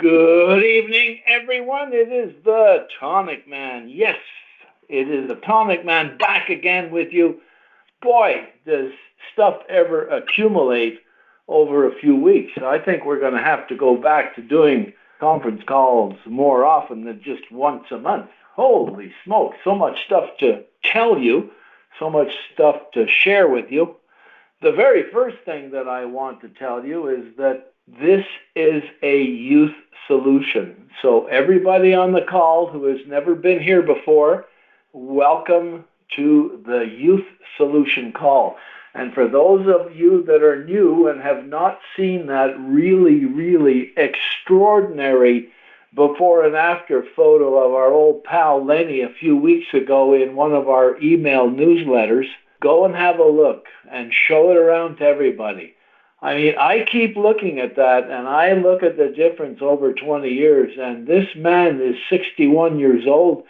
Good evening, everyone. It is the Tonicman. Yes, it is the Tonicman back again with you. Boy, does stuff ever accumulate over a few weeks. I think we're going to have to go back to doing conference calls more often than just once a month. Holy smoke, so much stuff to tell you, so much stuff to share with you. The very first thing that I want to tell you is that this is a youth solution. So everybody on the call who has never been here before, welcome to the youth solution call. And for those of you that are new and have not seen that really extraordinary before and after photo of our old pal Lenny a few weeks ago in one of our email newsletters, go and have a look and show it around to everybody. I mean, I keep looking at that, and I look at the difference over 20 years, and this man is 61 years old.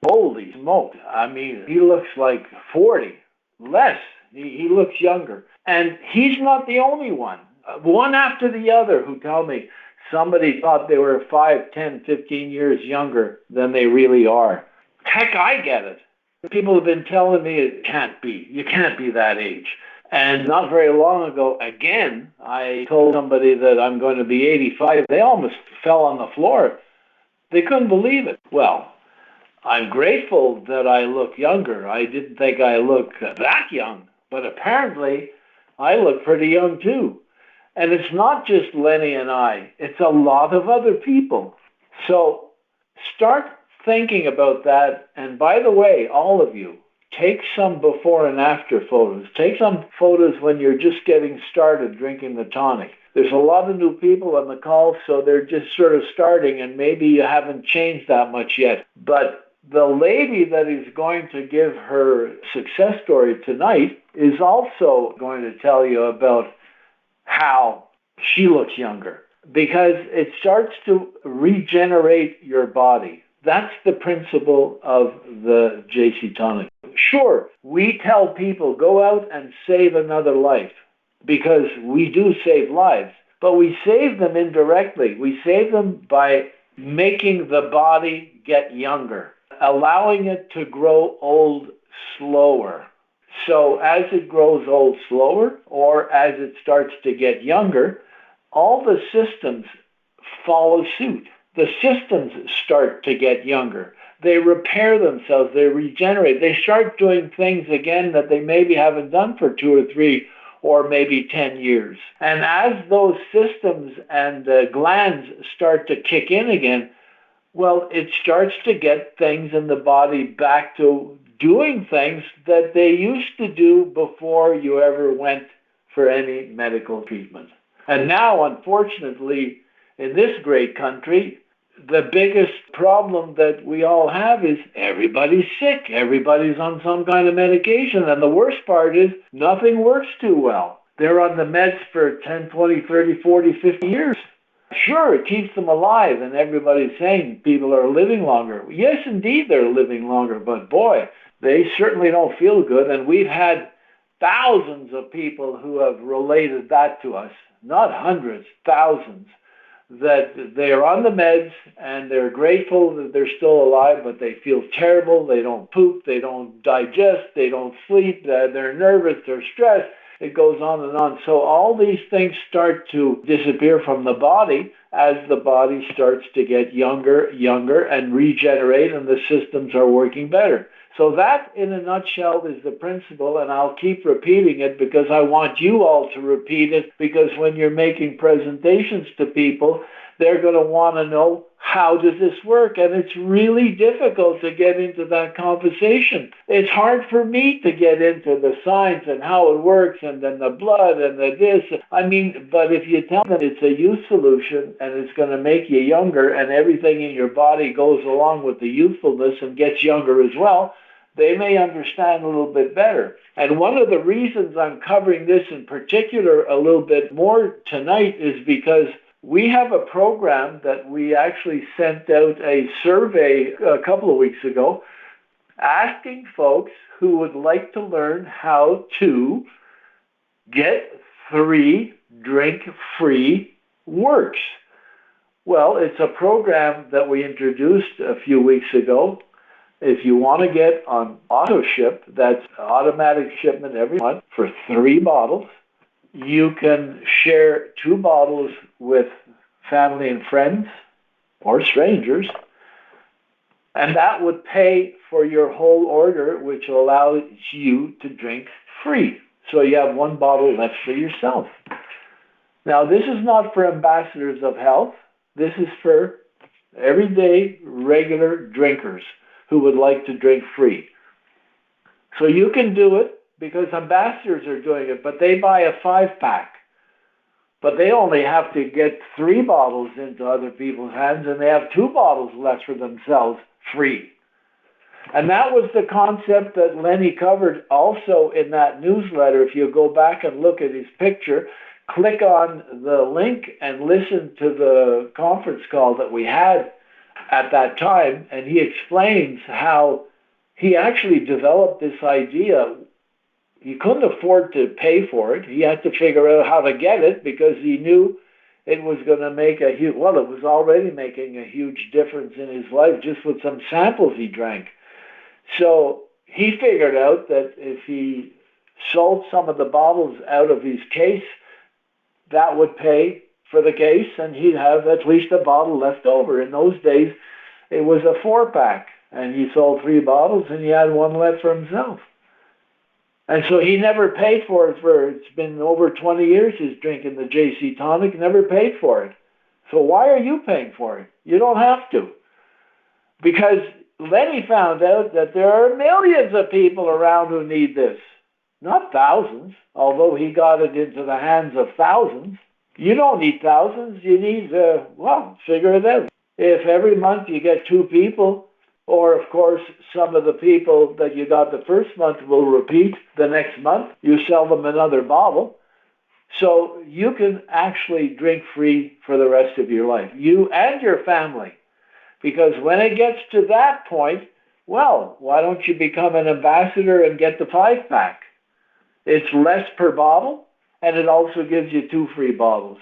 Holy smoke. I mean, he looks like 40. Less. He looks younger. And he's not the only one. One after the other who tell me somebody thought they were 5, 10, 15 years younger than they really are. Heck, I get it. People have been telling me it can't be. You can't be that age. And not very long ago, again, I told somebody that I'm going to be 85. They almost fell on the floor. They couldn't believe it. Well, I'm grateful that I look younger. I didn't think I looked that young, but apparently I look pretty young too. And it's not just Lenny and I. It's a lot of other people. So start thinking about that. And by the way, all of you, take some before and after photos. Take some photos when you're just getting started drinking the tonic. There's a lot of new people on the call, so they're just sort of starting, and maybe you haven't changed that much yet. But the lady that is going to give her success story tonight is also going to tell you about how she looks younger, because it starts to regenerate your body. That's the principle of the JC Tonic. Sure, we tell people, go out and save another life, because we do save lives, but we save them indirectly. We save them by making the body get younger, allowing it to grow old slower. So as it grows old slower, or as it starts to get younger, all the systems follow suit. The systems start to get younger. They repair themselves. They regenerate. They start doing things again that they maybe haven't done for 2 or 3 or maybe 10 years. And as those systems and glands start to kick in again, well, it starts to get things in the body back to doing things that they used to do before you ever went for any medical treatment. And now, unfortunately, in this great country, the biggest problem that we all have is everybody's sick. Everybody's on some kind of medication. And the worst part is nothing works too well. They're on the meds for 10, 20, 30, 40, 50 years. Sure, it keeps them alive, and everybody's saying people are living longer. Yes, indeed, they're living longer, but boy, they certainly don't feel good. And we've had thousands of people who have related that to us, not hundreds, thousands, that they're on the meds and they're grateful that they're still alive, but they feel terrible. They don't poop, they don't digest, they don't sleep, they're nervous, they're stressed. It goes on and on. So all these things start to disappear from the body as the body starts to get younger and regenerate, and the systems are working better. So that, in a nutshell, is the principle, and I'll keep repeating it because I want you all to repeat it, because when you're making presentations to people, they're going to want to know, how does this work? And it's really difficult to get into that conversation. It's hard for me to get into the science and how it works, and then the blood and the this. I mean, but if you tell them it's a youth solution and it's going to make you younger and everything in your body goes along with the youthfulness and gets younger as well, they may understand a little bit better. And one of the reasons I'm covering this in particular a little bit more tonight is because we have a program that we actually sent out a survey a couple of weeks ago asking folks who would like to learn how to get 3 drink-free works. Well, it's a program that we introduced a few weeks ago. If you want to get on auto ship, that's automatic shipment every month for 3 bottles. You can share 2 bottles with family and friends or strangers, and that would pay for your whole order, which will allow you to drink free. So you have 1 bottle left for yourself. Now, this is not for ambassadors of health. This is for everyday, regular drinkers who would like to drink free. So you can do it because ambassadors are doing it, but they buy a 5-pack. But they only have to get 3 bottles into other people's hands, and they have 2 bottles left for themselves free. And that was the concept that Lenny covered also in that newsletter. If you go back and look at his picture, click on the link and listen to the conference call that we had at that time, and he explains how he actually developed this idea. He couldn't afford to pay for it. He had to figure out how to get it because he knew it was going to make it was already making a huge difference in his life just with some samples he drank. So he figured out that if he sold some of the bottles out of his case, that would pay for the case, and he'd have at least a bottle left over. In those days, it was a 4-pack, and he sold 3 bottles, and he had 1 left for himself. And so he never paid for it it's been over 20 years he's drinking the JC Tonic, never paid for it. So why are you paying for it? You don't have to. Because Lenny found out that there are millions of people around who need this. Not thousands, although he got it into the hands of thousands. You don't need thousands. You need, figure it out. If every month you get 2 people, or of course some of the people that you got the first month will repeat the next month, you sell them another bottle. So you can actually drink free for the rest of your life, you and your family. Because when it gets to that point, well, why don't you become an ambassador and get the 5-pack? It's less per bottle, and it also gives you 2 free bottles.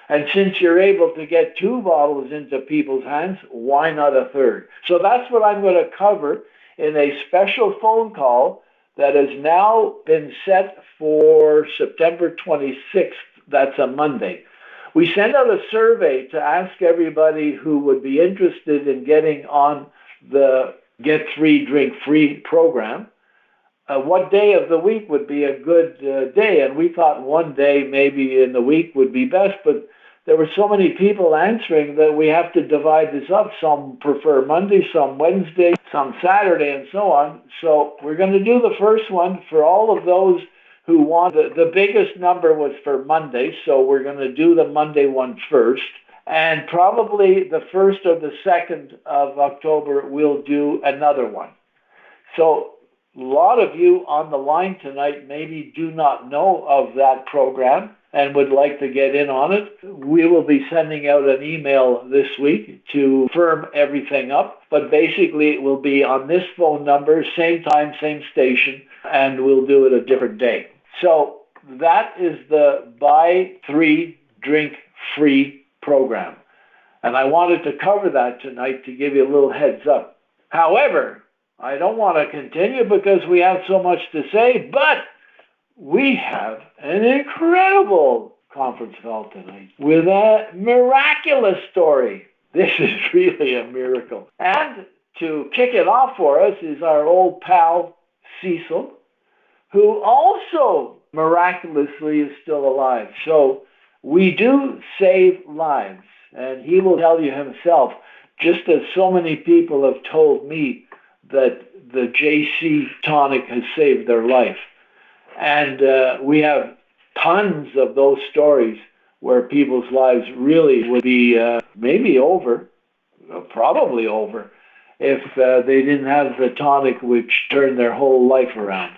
And since you're able to get 2 bottles into people's hands, why not a 3rd? So that's what I'm going to cover in a special phone call that has now been set for September 26th. That's a Monday. We sent out a survey to ask everybody who would be interested in getting on the Get 3 Drink Free program. What day of the week would be a good day? And we thought one day maybe in the week would be best, but there were so many people answering that we have to divide this up. Some prefer Monday, some Wednesday, some Saturday, and so on. So we're going to do the first one for all of those who want. The biggest number was for Monday, so we're going to do the Monday one first. And probably the 1st or the 2nd of October, we'll do another one. So a lot of you on the line tonight maybe do not know of that program and would like to get in on it. We will be sending out an email this week to firm everything up. But basically, it will be on this phone number, same time, same station, and we'll do it a different day. So that is the Buy 3, Drink Free program. And I wanted to cover that tonight to give you a little heads up. However, I don't want to continue because we have so much to say, but we have an incredible conference call tonight with a miraculous story. This is really a miracle. And to kick it off for us is our old pal, Cecil, who also miraculously is still alive. So we do save lives, and he will tell you himself, just as so many people have told me that the JC Tonic has saved their life. And we have tons of those stories where people's lives really would be maybe over, probably over, if they didn't have the tonic which turned their whole life around.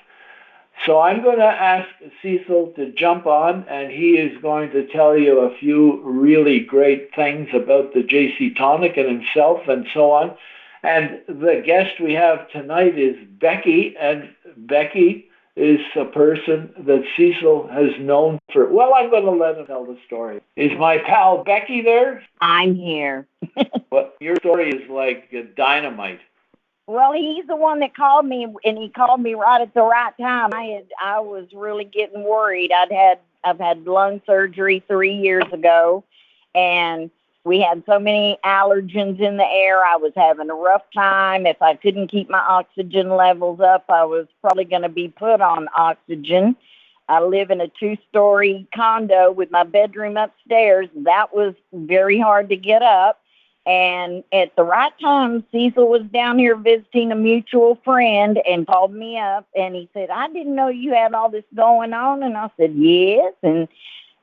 So I'm going to ask Cecil to jump on, and he is going to tell you a few really great things about the JC Tonic and himself and so on. And the guest we have tonight is Becky, and Becky is a person that Cecil has known for, well, I'm going to let him tell the story. Is my pal Becky there? I'm here. Well, your story is like dynamite. Well, he's the one that called me, and he called me right at the right time. I was really getting worried. I've had lung surgery 3 years ago, and we had so many allergens in the air. I was having a rough time. If I couldn't keep my oxygen levels up, I was probably going to be put on oxygen. I live in a 2-story condo with my bedroom upstairs. That was very hard to get up. And at the right time, Cecil was down here visiting a mutual friend and called me up. And he said, I didn't know you had all this going on. And I said, yes. And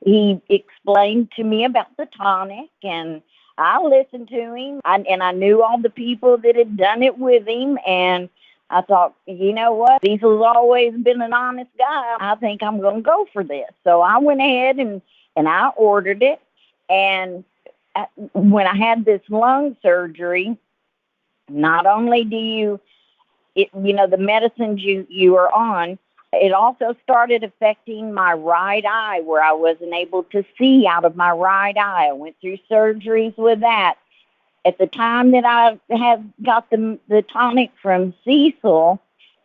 he explained to me about the tonic. And I listened to him. And I knew all the people that had done it with him. And I thought, you know what? Cecil's always been an honest guy. I think I'm going to go for this. So I went ahead and I ordered it. And when I had this lung surgery, not only do the medicines you are on, it also started affecting my right eye, where I wasn't able to see out of my right eye. I went through surgeries with that. At the time that I had got the tonic from Cecil,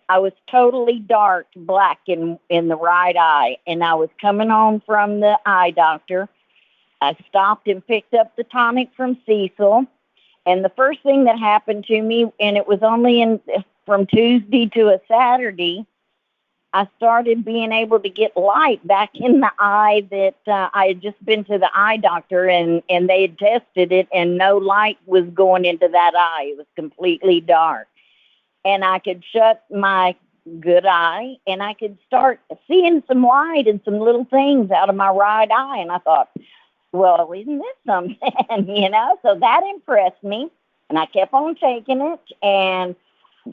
I was totally dark black in the right eye, and I was coming home from the eye doctor. I stopped and picked up the tonic from Cecil, and the first thing that happened to me, and it was only from Tuesday to a Saturday, I started being able to get light back in the eye that I had just been to the eye doctor, and they had tested it, and no light was going into that eye. It was completely dark. And I could shut my good eye, and I could start seeing some light and some little things out of my right eye, and I thought, well, isn't this something, So that impressed me, and I kept on taking it, and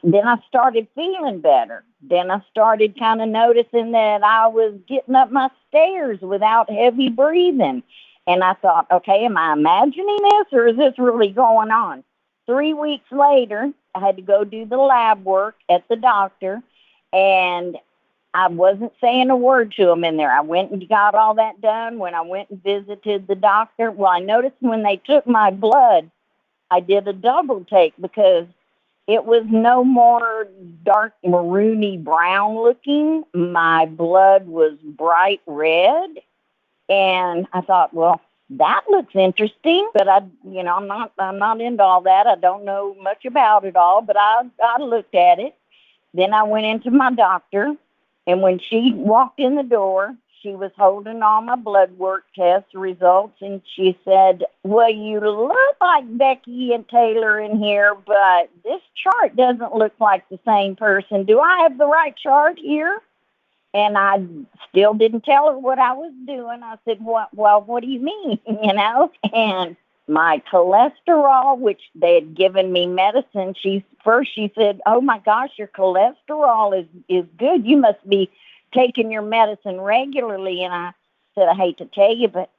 then I started feeling better. Then I started kind of noticing that I was getting up my stairs without heavy breathing, and I thought, okay, am I imagining this, or is this really going on? 3 weeks later, I had to go do the lab work at the doctor, and I wasn't saying a word to him in there. I went and got all that done. When I went and visited the doctor, well, I noticed when they took my blood, I did a double take because it was no more dark maroony brown looking. My blood was bright red. And I thought, well, that looks interesting, but I'm not into all that. I don't know much about it all, but I looked at it. Then I went into my doctor. And when she walked in the door, she was holding all my blood work test results, and she said, well, you look like Becky and Taylor in here, but this chart doesn't look like the same person. Do I have the right chart here? And I still didn't tell her what I was doing. I said, what do you mean? And my cholesterol, which they had given me medicine, she said, oh my gosh, your cholesterol is good. You must be taking your medicine regularly. And I said, I hate to tell you, but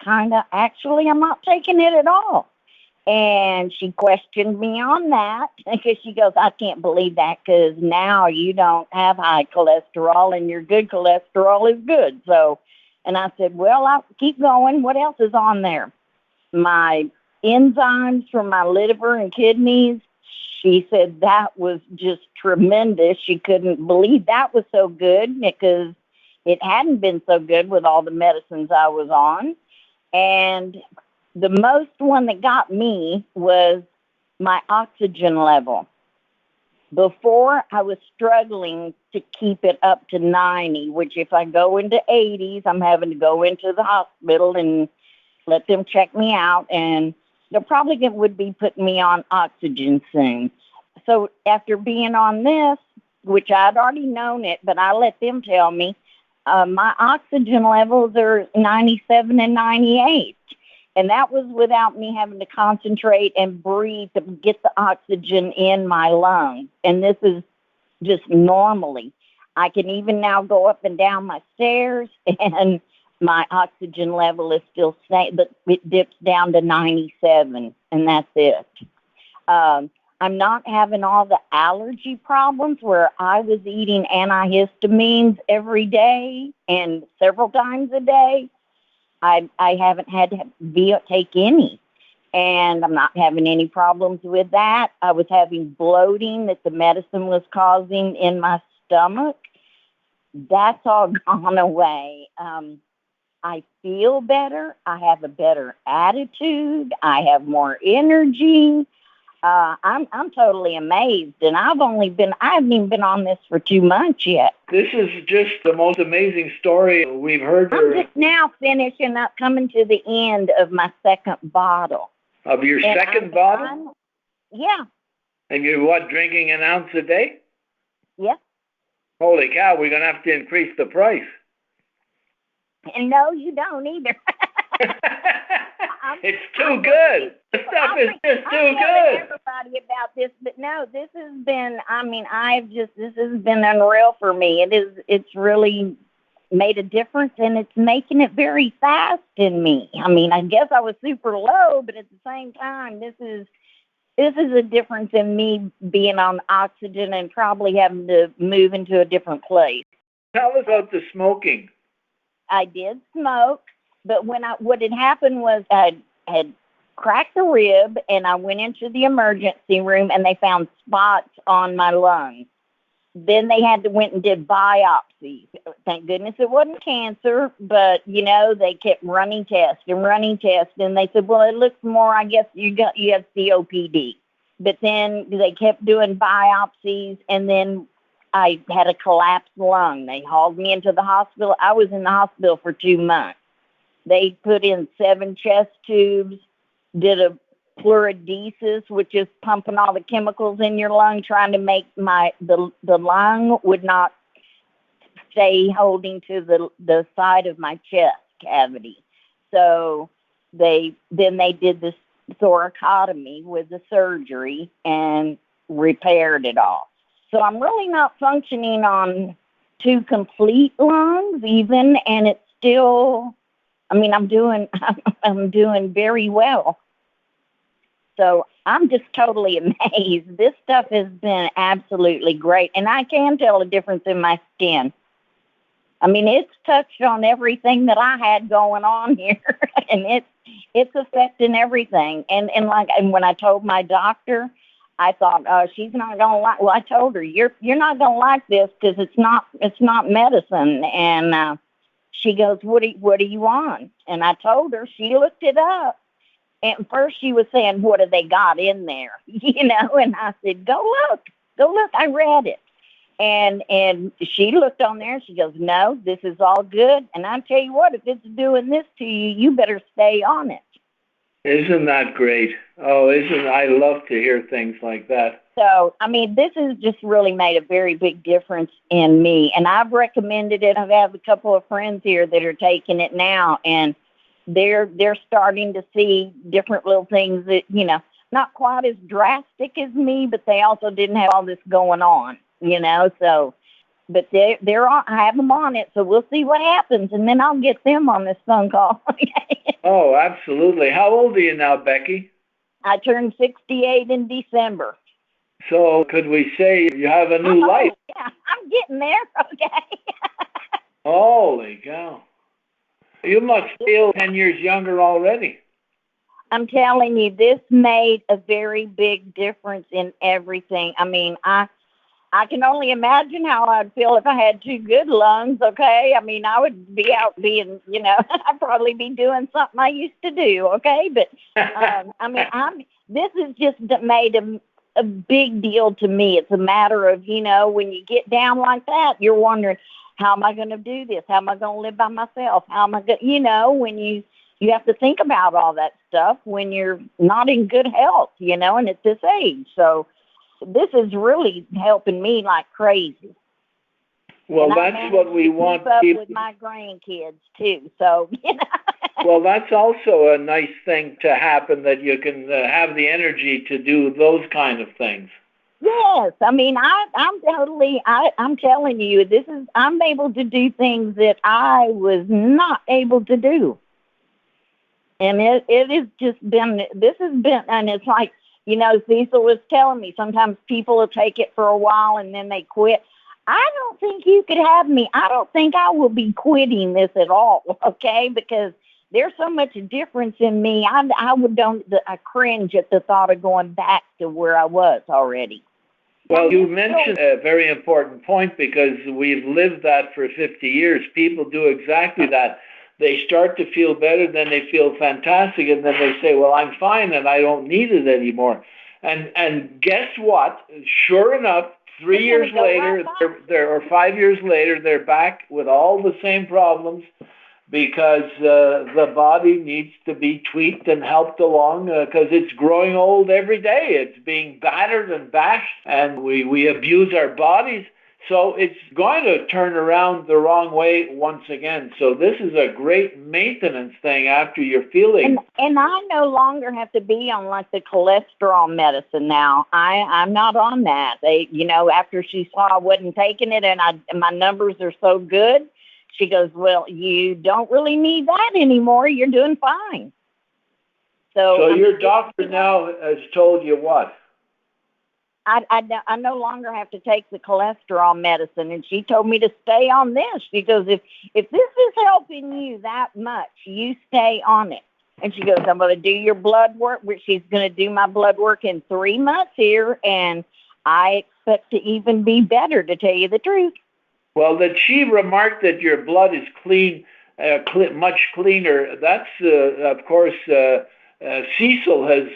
actually, I'm not taking it at all. And she questioned me on that because she goes, I can't believe that because now you don't have high cholesterol and your good cholesterol is good. So, and I said, well, I'll keep going. What else is on there? My enzymes from my liver and kidneys. She said that was just tremendous. She couldn't believe that was so good because it hadn't been so good with all the medicines I was on. And the most one that got me was my oxygen level. Before, I was struggling to keep it up to 90, which if I go into 80s, I'm having to go into the hospital and let them check me out, and they're probably would be putting me on oxygen soon. So after being on this, which I'd already known it, but I let them tell me, my oxygen levels are 97 and 98. And that was without me having to concentrate and breathe to get the oxygen in my lungs. And this is just normally. I can even now go up and down my stairs, and my oxygen level is still same, but it dips down to 97, and that's it. I'm not having all the allergy problems where I was eating antihistamines every day and several times a day. I haven't had to take any, and I'm not having any problems with that. I was having bloating that the medicine was causing in my stomach. That's all gone away. I feel better. I have a better attitude. I have more energy. I'm totally amazed, and I haven't even been on this for 2 months yet. This is just the most amazing story we've heard. I'm just now finishing up, coming to the end of my second bottle. Of your second bottle? Yeah. And you're drinking an ounce a day? Yeah. Holy cow, we're going to have to increase the price. And no, you don't either. It's too good. The stuff is just too good. Everybody about this, but no, this has been. This has been unreal for me. It's really made a difference, and it's making it very fast in me. I guess I was super low, but at the same time, this is a difference in me being on oxygen and probably having to move into a different place. Tell us about the smoking. I did smoke, but what had happened was I had cracked a rib, and I went into the emergency room, and they found spots on my lungs. Then they went and did biopsies. Thank goodness it wasn't cancer, but they kept running tests, and they said, well, it looks more, I guess you have COPD. But then they kept doing biopsies, and then I had a collapsed lung. They hauled me into the hospital. I was in the hospital for 2 months. They put in 7 chest tubes, did a pleurodesis, which is pumping all the chemicals in your lung, trying to make the lung would not stay holding to the side of my chest cavity. So then they did this thoracotomy with the surgery and repaired it all. So I'm really not functioning on 2 complete lungs even, and it's still, I'm doing very well. So I'm just totally amazed. This stuff has been absolutely great, and I can tell a difference in my skin. It's touched on everything that I had going on here, and it's affecting everything. And when I told my doctor, I thought, she's not gonna like. Well, I told her, you're not gonna like this because it's not medicine. And she goes, what are you on? And I told her. She looked it up. And first she was saying, what have they got in there? And I said, go look. I read it. And she looked on there and she goes, no, this is all good. And I tell you what, if it's doing this to you, you better stay on it. Isn't that great? Oh, I love to hear things like that. So, this has just really made a very big difference in me. And I've recommended it. I have a couple of friends here that are taking it now, and they're starting to see different little things that, not quite as drastic as me, but they also didn't have all this going on, so, but they're on, I have them on it. So we'll see what happens. And then I'll get them on this phone call. Oh, absolutely. How old are you now, Becky? I turned 68 in December. So could we say you have a new life? Yeah, I'm getting there. Okay. Holy cow. You must feel 10 years younger already. I'm telling you, this made a very big difference in everything. I can only imagine how I'd feel if I had 2 good lungs, okay? I would be out being, I'd probably be doing something I used to do, okay? But, this has just made a big deal to me. It's a matter of, when you get down like that, you're wondering, how am I going to do this? How am I going to live by myself? How am I going to, when you have to think about all that stuff when you're not in good health, and at this age. So this is really helping me like crazy. Well, that's what we want. Keep up with my grandkids too. So, Well, that's also a nice thing to happen, that you can have the energy to do those kind of things. Yes, I'm telling you, I'm able to do things that I was not able to do. And it has just been, and it's like Cecil was telling me sometimes people will take it for a while and then they quit. I don't think you could have me. I don't think I will be quitting this at all, okay? Because there's so much difference in me. I cringe at the thought of going back to where I was already. Well, you mentioned a very important point because we've lived that for 50 years. People do exactly that. They start to feel better, then they feel fantastic, and then they say, well, I'm fine and I don't need it anymore. And guess what? Sure enough, 3 years later, or 5 years later, they're back with all the same problems because the body needs to be tweaked and helped along because it's growing old every day. It's being battered and bashed, and we abuse our bodies. So it's going to turn around the wrong way once again. So this is a great maintenance thing after you're feeling. And I no longer have to be on like the cholesterol medicine now. I'm not on that. After she saw I wasn't taking it and my numbers are so good, she goes, well, you don't really need that anymore. You're doing fine. So your doctor now has told you what? I no longer have to take the cholesterol medicine, and she told me to stay on this. She goes, if this is helping you that much, you stay on it. And she goes, I'm going to do your blood work, which she's going to do my blood work in 3 months here, and I expect to even be better, to tell you the truth. Well, that she remarked that your blood is clean, much cleaner. That's, of course, Cecil has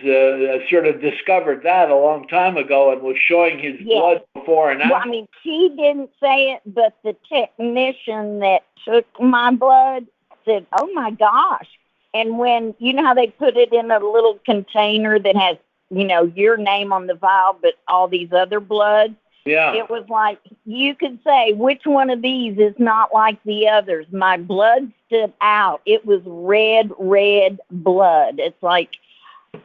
sort of discovered that a long time ago and was showing his blood before and after. Well, I mean, she didn't say it, but the technician that took my blood said, oh, my gosh. And when, how they put it in a little container that has, your name on the vial, but all these other bloods, it was like you could say, which one of these is not like the others? My blood stood out. It was red blood. It's like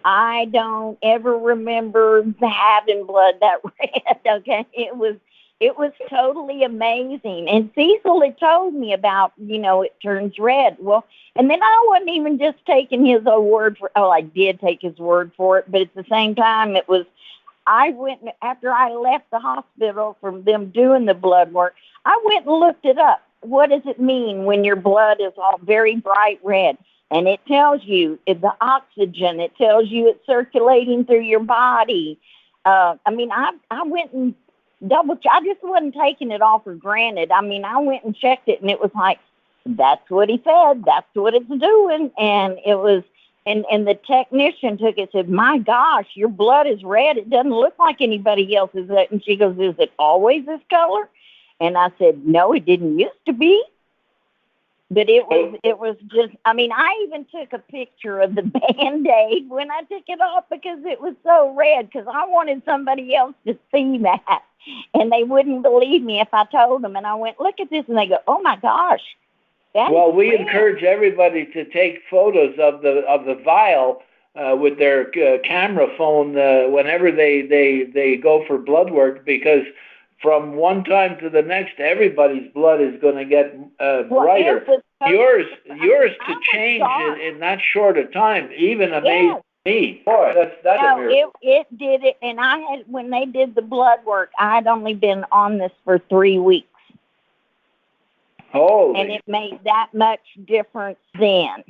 I don't ever remember having blood that red, okay? It was totally amazing. And Cecil had told me about, it turns red. Well, and then I wasn't even just taking his word for I did take his word for it, but at the same time it was I went, after I left the hospital from them doing the blood work, I went and looked it up. What does it mean when your blood is all very bright red? And it tells you the oxygen. It tells you it's circulating through your body. I went and I just wasn't taking it all for granted. I went and checked it, and it was like, that's what he said. That's what it's doing. And it was... And the technician took it and said, my gosh, your blood is red. It doesn't look like anybody else's. And she goes, is it always this color? And I said, no, it didn't used to be. But it was just, I even took a picture of the Band-Aid when I took it off because it was so red, because I wanted somebody else to see that. And they wouldn't believe me if I told them. And I went, look at this. And they go, oh, my gosh. Well, we encourage everybody to take photos of the vial with their camera phone whenever they go for blood work, because from one time to the next, everybody's blood is going to get brighter. Yours to change in that short a time even amazed me. Boy, that's a miracle. It did it, and when they did the blood work, I had only been on this for 3 weeks. Holy. And it made that much difference then.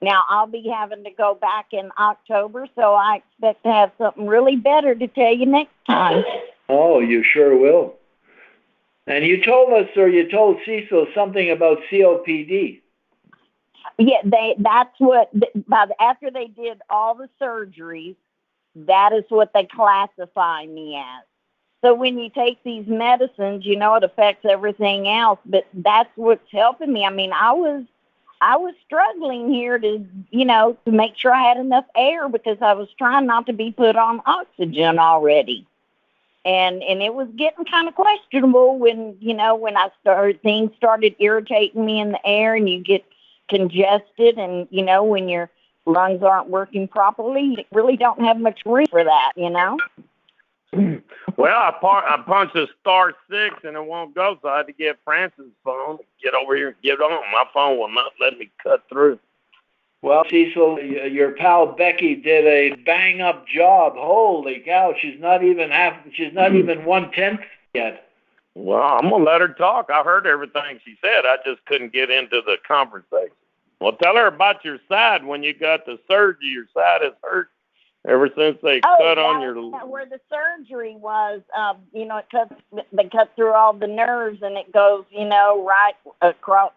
Now, I'll be having to go back in October, so I expect to have something really better to tell you next time. Oh, you sure will. And you told us, or you told Cecil, something about COPD. Yeah, that's what, after they did all the surgeries, that is what they classify me as. So when you take these medicines, it affects everything else, but that's what's helping me. I was struggling here to make sure I had enough air because I was trying not to be put on oxygen already. And it was getting kind of questionable when things started irritating me in the air and you get congested and, when your lungs aren't working properly, you really don't have much room for that, Well, I punched a *6 and it won't go, so I had to get Francis' phone, get over here and get on. My phone will not let me cut through. Well, Cecil, your pal Becky did a bang-up job. Holy cow, she's not even 1/10 yet. Well, I'm going to let her talk. I heard everything she said. I just couldn't get into the conversation. Well, tell her about your side. When you got the surgery, your side has hurt ever since they cut on your... Where the surgery was, they cut through all the nerves, and it goes, right across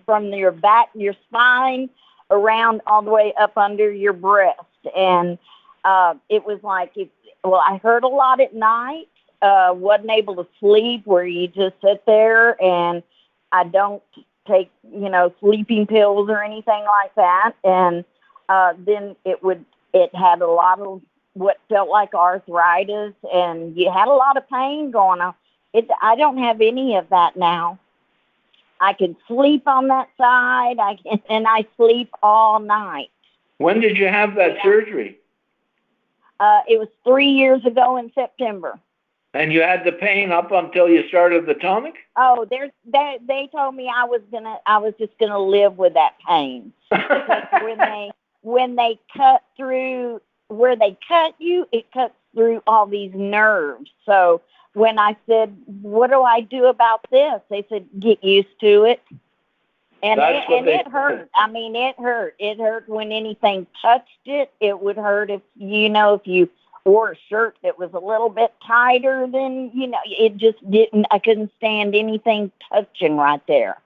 from your back, your spine, around all the way up under your breast. And it was like, I heard a lot at night, wasn't able to sleep, where you just sit there, and I don't take, sleeping pills or anything like that. And then it had a lot of what felt like arthritis, and you had a lot of pain going on. I don't have any of that now. I can sleep on that side, and I sleep all night. When did you have that surgery? It was 3 years ago in September. And you had the pain up until you started the tonic? Oh, they told me I was just gonna live with that pain. Because when they cut through where they cut you, it cuts through all these nerves. So when I said, "What do I do about this?" They said, "Get used to it." And it hurt. I mean, it hurt. It hurt when anything touched it. It would hurt if you wore a shirt that was a little bit tighter than, it just didn't. I couldn't stand anything touching right there.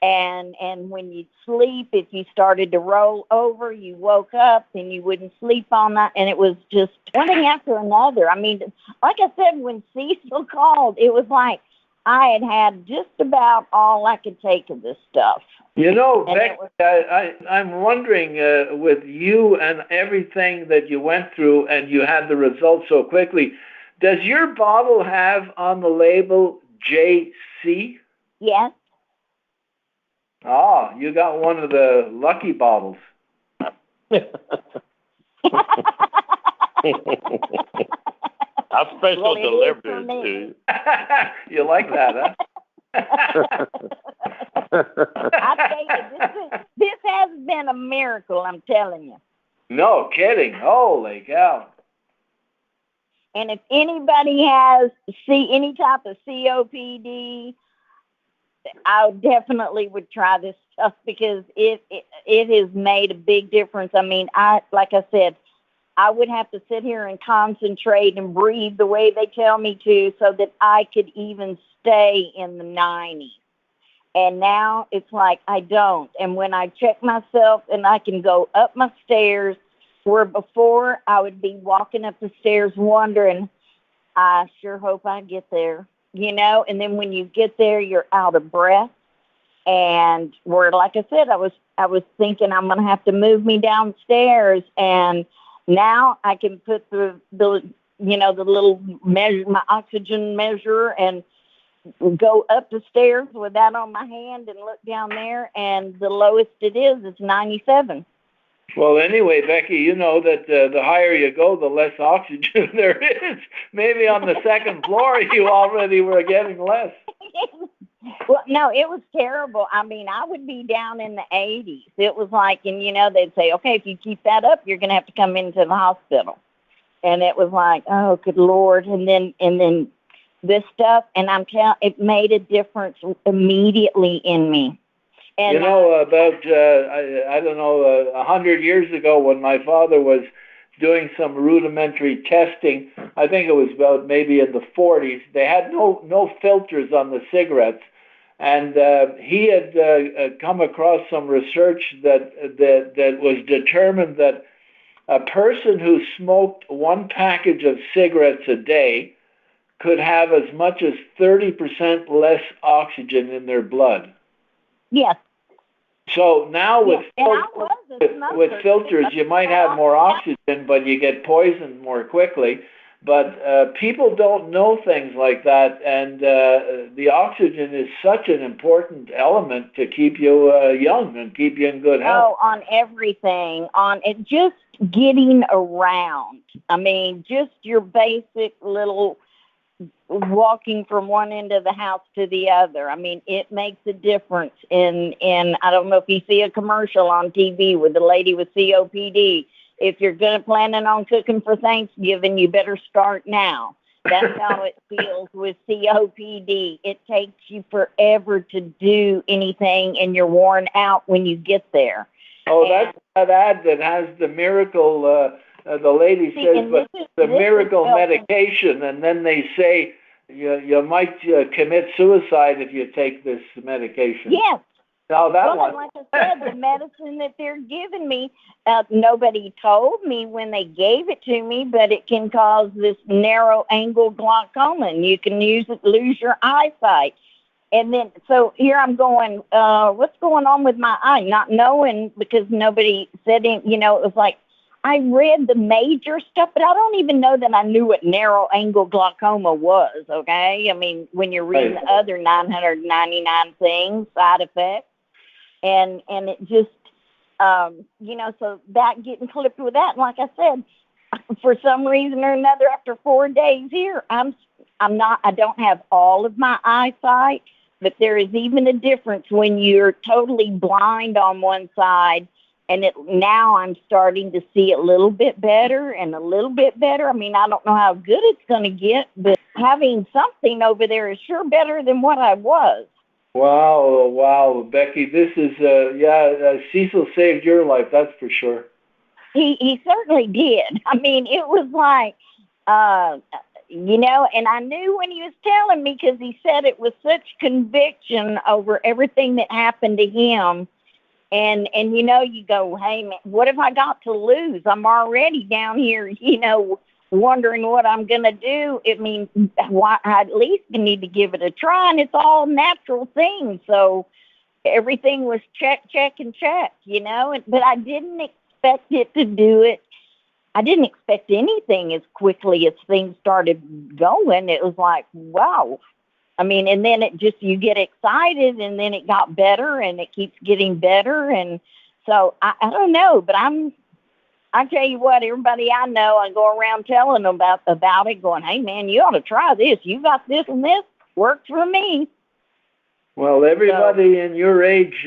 And when you'd sleep, if you started to roll over, you woke up and you wouldn't sleep on that. And it was just one thing after another. I mean, like I said, when Cecil called, it was like I had just about all I could take of this stuff. Becky, I'm wondering, with you and everything that you went through and you had the results so quickly, does your bottle have on the label JC? Yes. Oh, you got one of the lucky bottles. A special delivery to you. You like that, huh? I tell you, this has been a miracle, I'm telling you. No kidding. Holy cow. And if anybody has any type of COPD, I definitely would try this stuff, because it has made a big difference. I mean, like I said, I would have to sit here and concentrate and breathe the way they tell me to so that I could even stay in the 90s. And now it's like I don't. And when I check myself and I can go up my stairs, where before I would be walking up the stairs wondering, I sure hope I get there, and then when you get there, you're out of breath. And where, like I said, I was thinking I'm going to have to move me downstairs, and now I can put the little measure, my oxygen measure, and go up the stairs with that on my hand and look down there, and the lowest it is 97. Well, anyway, Becky, you know that the higher you go, the less oxygen there is. Maybe on the second floor, you already were getting less. Well, no, it was terrible. I mean, I would be down in the 80s. It was like, and they'd say, okay, if you keep that up, you're going to have to come into the hospital. And it was like, oh, good Lord. And then this stuff, and I'm telling, it made a difference immediately in me. And, about, I don't know, 100 years ago, when my father was doing some rudimentary testing, I think it was about maybe in the 40s, they had no filters on the cigarettes. And he had come across some research that was determined that a person who smoked one package of cigarettes a day could have as much as 30% less oxygen in their blood. Yes. So now with filters, you might have more oxygen, but you get poisoned more quickly. But people don't know things like that, and the oxygen is such an important element to keep you young and keep you in good health. Oh, on everything, on it, just getting around. I mean, just your basic little walking from one end of the house to the other. I mean, it makes a difference in I don't know if you see a commercial on TV with the lady with COPD. If you're planning on cooking for Thanksgiving, you better start now. That's how it feels with COPD. It takes you forever to do anything, and you're worn out when you get there. Oh, that's that ad that has the miracle. The lady says the miracle medication, and then they say you might commit suicide if you take this medication. Yes. Now that one. Like I said, the medicine that they're giving me, nobody told me when they gave it to me, but it can cause this narrow angle glaucoma, and you can lose your eyesight. And then, so here I'm going, what's going on with my eye? Not knowing, because nobody said it, it was like, I read the major stuff, but I don't even know that I knew what narrow angle glaucoma was, okay? I mean, when you're reading the other 999 things, side effects, and it just, so that getting clipped with that, and like I said, for some reason or another, after 4 days here, I don't have all of my eyesight, but there is even a difference when you're totally blind on one side. And now I'm starting to see a little bit better and a little bit better. I mean, I don't know how good it's going to get, but having something over there is sure better than what I was. Wow, Becky, this is, Cecil saved your life, that's for sure. He certainly did. I mean, it was like, and I knew when he was telling me, because he said it with such conviction over everything that happened to him. And you go, hey, man, what have I got to lose? I'm already down here, wondering what I'm going to do. I mean, I at least need to give it a try, and it's all natural things. So everything was check, and check, but I didn't expect it to do it. I didn't expect anything as quickly as things started going. It was like, wow. I mean, and then you get excited, and then it got better, and it keeps getting better. And so I don't know, but I tell you what, everybody I know, I go around telling them about it, going, hey, man, you ought to try this. You got this and this. Works for me. Well, everybody in your age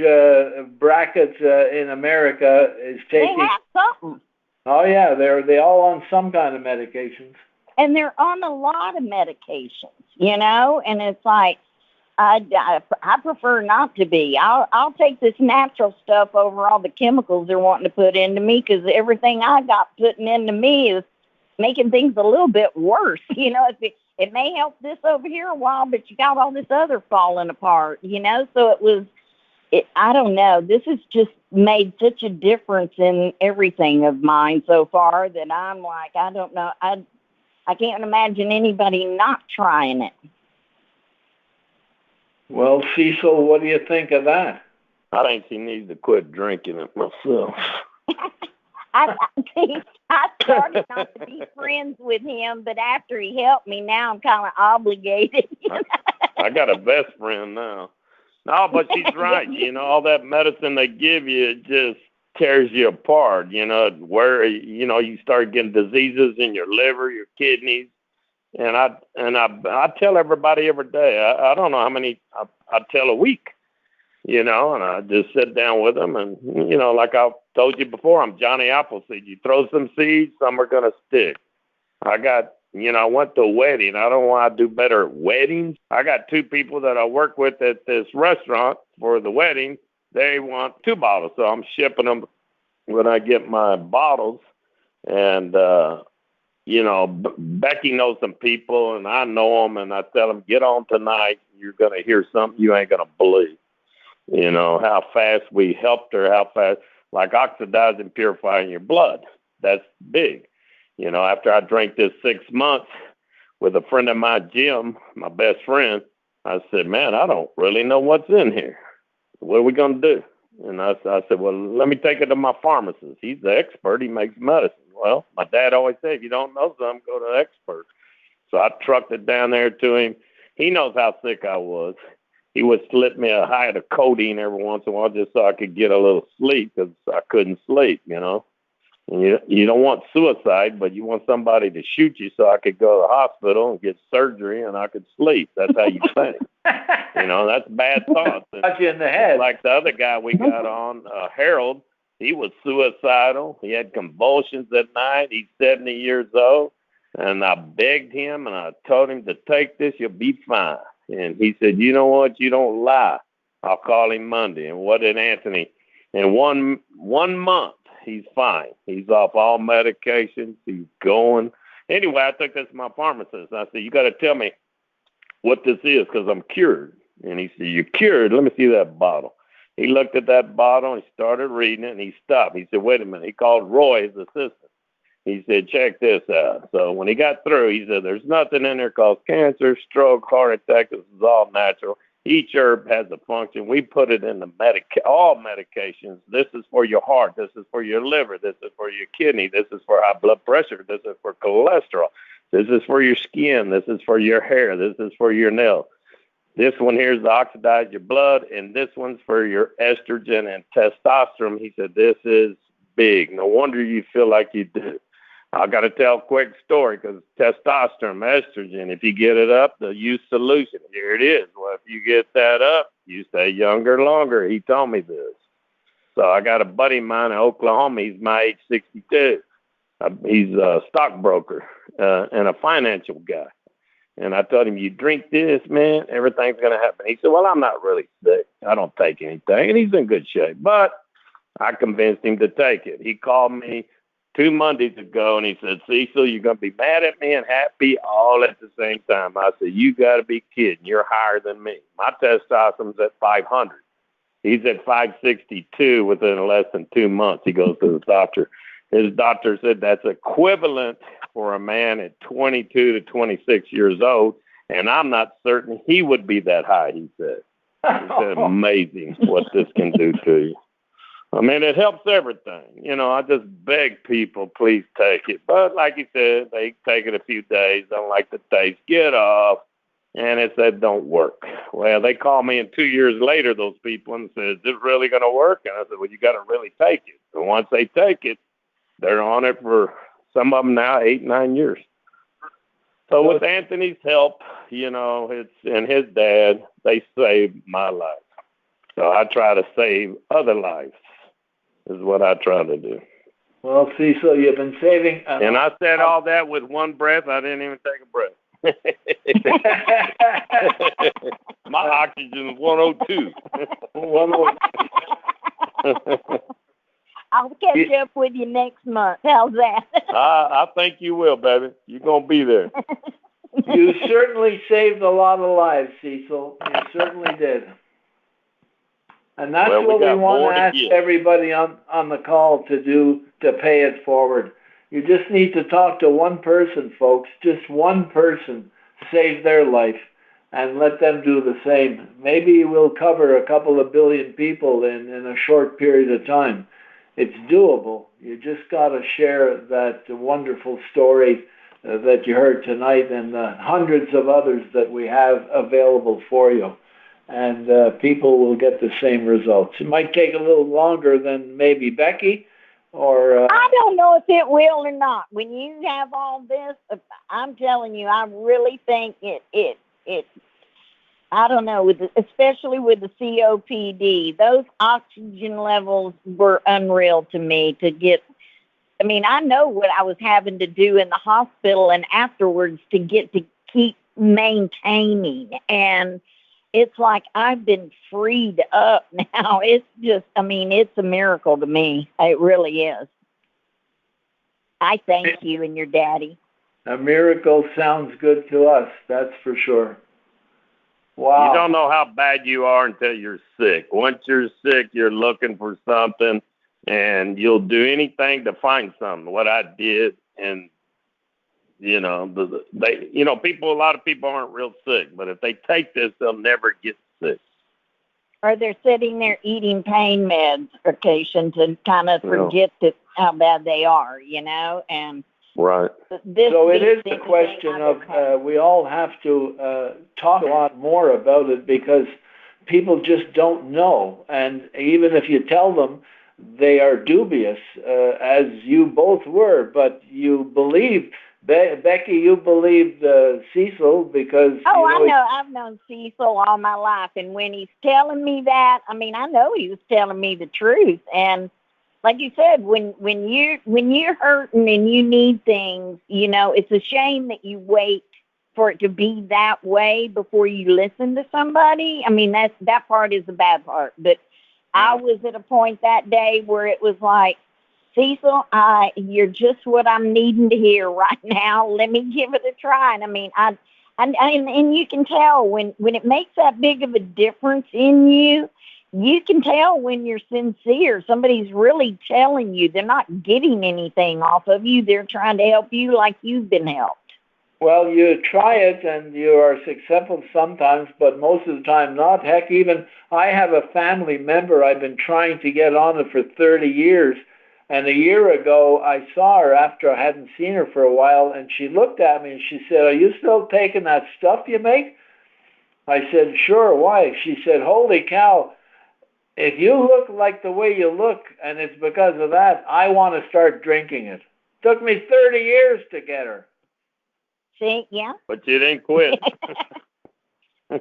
brackets in America is taking. They have something. Oh, yeah, they all on some kind of medications. And they're on a lot of medications, and it's like, I prefer not to be. I'll take this natural stuff over all the chemicals they're wanting to put into me, because everything I got putting into me is making things a little bit worse. It may help this over here a while, but you got all this other falling apart, so I don't know. This has just made such a difference in everything of mine so far that I'm like, I don't know. I can't imagine anybody not trying it. Well, Cecil, what do you think of that? I think she needs to quit drinking it myself. I started not to be friends with him, but after he helped me, now I'm kind of obligated. I got a best friend now. No, but she's right. All that medicine they give you, it just tears you apart, where, you start getting diseases in your liver, your kidneys. And I tell everybody every day, I don't know how many I tell a week, and I just sit down with them. And, like I told you before, I'm Johnny Appleseed. You throw some seeds, some are going to stick. I went to a wedding. I don't want to do better at weddings. I got 2 people that I work with at this restaurant for the wedding. They want 2 bottles, so I'm shipping them when I get my bottles. And, Becky knows some people, and I know them, and I tell them, get on tonight. You're going to hear something you ain't going to believe. How fast we helped her, how fast, like oxidizing, purifying your blood. That's big. After I drank this 6 months with a friend of mine, Jim, my best friend, I said, man, I don't really know what's in here. What are we going to do? And I said, well, let me take it to my pharmacist. He's the expert. He makes medicine. Well, my dad always said, if you don't know something, go to the expert. So I trucked it down there to him. He knows how sick I was. He would slip me a high of codeine every once in a while just so I could get a little sleep, because I couldn't sleep, And you don't want suicide, but you want somebody to shoot you so I could go to the hospital and get surgery and I could sleep. That's how you think. That's bad thoughts. Got you in the head. Like the other guy we got on, Harold, he was suicidal. He had convulsions at night. He's 70 years old. And I begged him and I told him to take this. You'll be fine. And he said, you know what? You don't lie. I'll call him Monday. And what did Anthony? In one month, he's fine. He's off all medications. He's going. Anyway, I took this to my pharmacist. I said, you got to tell me what this is because I'm cured. And he said, you're cured? Let me see that bottle. He looked at that bottle and he started reading it and he stopped. He said, wait a minute. He called Roy, his assistant. He said, check this out. So when he got through, he said, there's nothing in there called cancer, stroke, heart attack. This is all natural. Each herb has a function. We put it in all medications. This is for your heart. This is for your liver. This is for your kidney. This is for high blood pressure. This is for cholesterol. This is for your skin. This is for your hair. This is for your nails. This one here is to oxidize your blood, and this one's for your estrogen and testosterone. He said, this is big. No wonder you feel like you do. I got to tell a quick story because testosterone, estrogen, if you get it up, they'll use solution. Here it is. Well, if you get that up, you stay younger longer. He told me this. So I got a buddy of mine in Oklahoma. He's my age, 62. He's a stockbroker and a financial guy. And I told him, you drink this, man, everything's going to happen. He said, well, I'm not really sick. I don't take anything. And he's in good shape. But I convinced him to take it. He called me 2 Mondays ago, and he said, Cecil, you're going to be mad at me and happy all at the same time. I said, you got to be kidding. You're higher than me. My testosterone's at 500. He's at 562 within less than 2 months. He goes to the doctor. His doctor said that's equivalent for a man at 22 to 26 years old, and I'm not certain he would be that high, he said. He said, amazing what this can do to you. I mean, it helps everything. I just beg people, please take it. But like you said, they take it a few days, don't like the taste, get off, and it said don't work. Well, they called me 2 years later, those people, and said, is this really going to work? And I said, well, you got to really take it. And once they take it, they're on it for some of them now 8, 9 years. So with Anthony's help, it's and his dad, they saved my life. So I try to save other lives. Is what I try to do. Well, Cecil, you've been saving. And I said all that with one breath. I didn't even take a breath. My oxygen is 102. 102. I'll catch up with you next month. How's that? I think you will, baby. You're going to be there. You certainly saved a lot of lives, Cecil. You certainly did. And that's what we want to ask everybody on the call to do to pay it forward. You just need to talk to one person, folks. Just one person save their life and let them do the same. Maybe we'll cover a couple of billion people in a short period of time. It's doable. You just got to share that wonderful story that you heard tonight and the hundreds of others that we have available for you. And people will get the same results. It might take a little longer than maybe Becky, or I don't know if it will or not. When you have all this, I'm telling you, I really think it. I don't know, especially with the COPD, those oxygen levels were unreal to me to get. I mean, I know what I was having to do in the hospital and afterwards to get to keep maintaining. And it's like I've been freed up now. It's just, I mean, it's a miracle to me. It really is. I thank you and your daddy. A miracle sounds good to us, that's for sure. Wow. You don't know how bad you are until you're sick. Once you're sick, you're looking for something, and you'll do anything to find something. What I did, and a lot of people aren't real sick, but if they take this, they'll never get sick. Or they're sitting there eating pain meds occasion to kind of forget how bad they are, and right. So it is the question of we all have to talk a lot more about it because people just don't know. And even if you tell them, they are dubious, as you both were, but you believe, Becky, you believed Cecil because... Oh, I know. I've known Cecil all my life, and when he's telling me that, I mean, I know he was telling me the truth. And like you said, when you're hurting and you need things, you know, it's a shame that you wait for it to be that way before you listen to somebody. I mean, that part is the bad part. But I was at a point that day where it was like, Cecil, you're just what I'm needing to hear right now. Let me give it a try. And I mean, and you can tell when it makes that big of a difference in you. You can tell when you're sincere. Somebody's really telling you. They're not getting anything off of you. They're trying to help you like you've been helped. Well, you try it and you are successful sometimes, but most of the time not. Heck, even I have a family member I've been trying to get on it for 30 years. And a year ago, I saw her after I hadn't seen her for a while, and she looked at me and she said, "Are you still taking that stuff you make?" I said, "Sure, why?" She said, "Holy cow, if you look like the way you look, and it's because of that, I want to start drinking it." Took me 30 years to get her. See, yeah. But you didn't quit.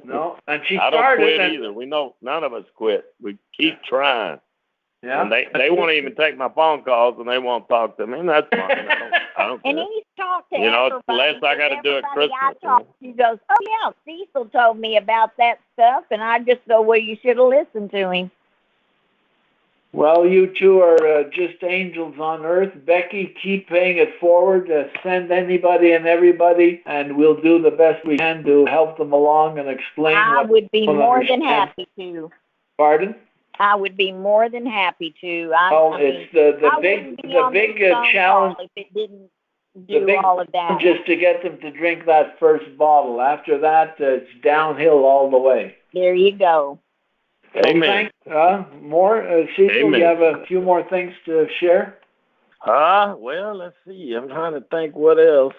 No, and she I started. don't quit either. We know none of us quit. We keep trying. Yeah. And they won't even take my phone calls, and they won't talk to me. And that's fine. I don't care. And he's talked to everybody. Unless I got to do it Christmas. He goes, "Oh yeah, Cecil told me about that stuff," and I just go, "Well, you should have listened to him." Well, you two are just angels on earth. Becky, keep paying it forward. Send anybody and everybody, and we'll do the best we can to help them along and explain. I would be more than happy to. Pardon? I would be more than happy to. It's the big challenge. If it didn't do all of that, just to get them to drink that first bottle. After that, it's downhill all the way. There you go. Amen. More, Cecil, Amen. you have a few more things to share? Well, let's see. I'm trying to think what else.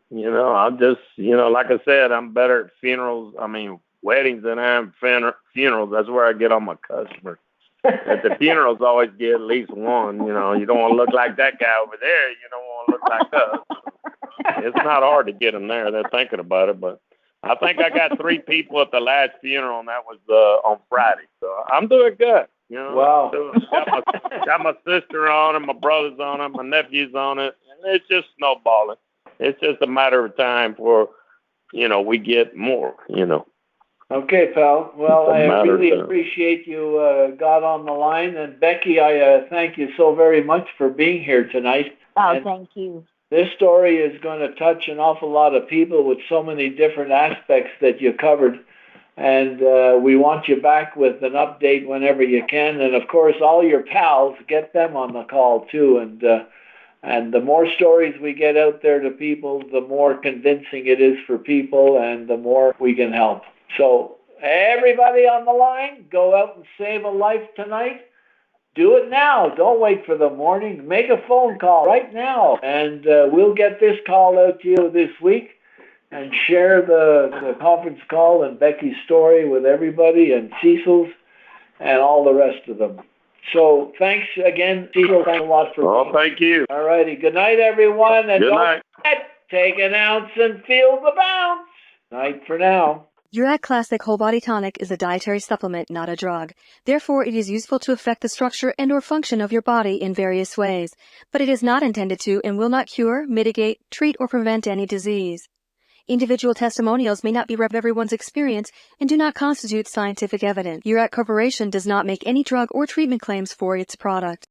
You know, I'm just, like I said, I'm better at weddings than I am funerals. That's where I get all my customers. At the funerals, always get at least one. You don't want to look like that guy over there. You don't want to look like us. It's not hard to get them there. They're thinking about it, but I think I got 3 people at the last funeral, and that was on Friday. So I'm doing good. Wow. Got my sister on it, my brother's on it, my nephew's on it, and it's just snowballing. It's just a matter of time for, we get more, Okay, pal. Well, I really appreciate you got on the line. And Becky, I thank you so very much for being here tonight. Oh, thank you. This story is going to touch an awful lot of people with so many different aspects that you covered. And we want you back with an update whenever you can. And, of course, all your pals, get them on the call, too. And the more stories we get out there to people, the more convincing it is for people and the more we can help. So everybody on the line, go out and save a life tonight. Do it now. Don't wait for the morning. Make a phone call right now. And we'll get this call out to you this week and share the conference call and Becky's story with everybody and Cecil's and all the rest of them. So thanks again, Cecil. Thanks a lot for being. Thank you. All righty. Good night, everyone. And good night. Don't forget, take an ounce and feel the bounce. Night for now. Uric Classic Whole Body Tonic is a dietary supplement, not a drug. Therefore, it is useful to affect the structure and or function of your body in various ways. But it is not intended to and will not cure, mitigate, treat, or prevent any disease. Individual testimonials may not be everyone's experience and do not constitute scientific evidence. Uric Corporation does not make any drug or treatment claims for its product.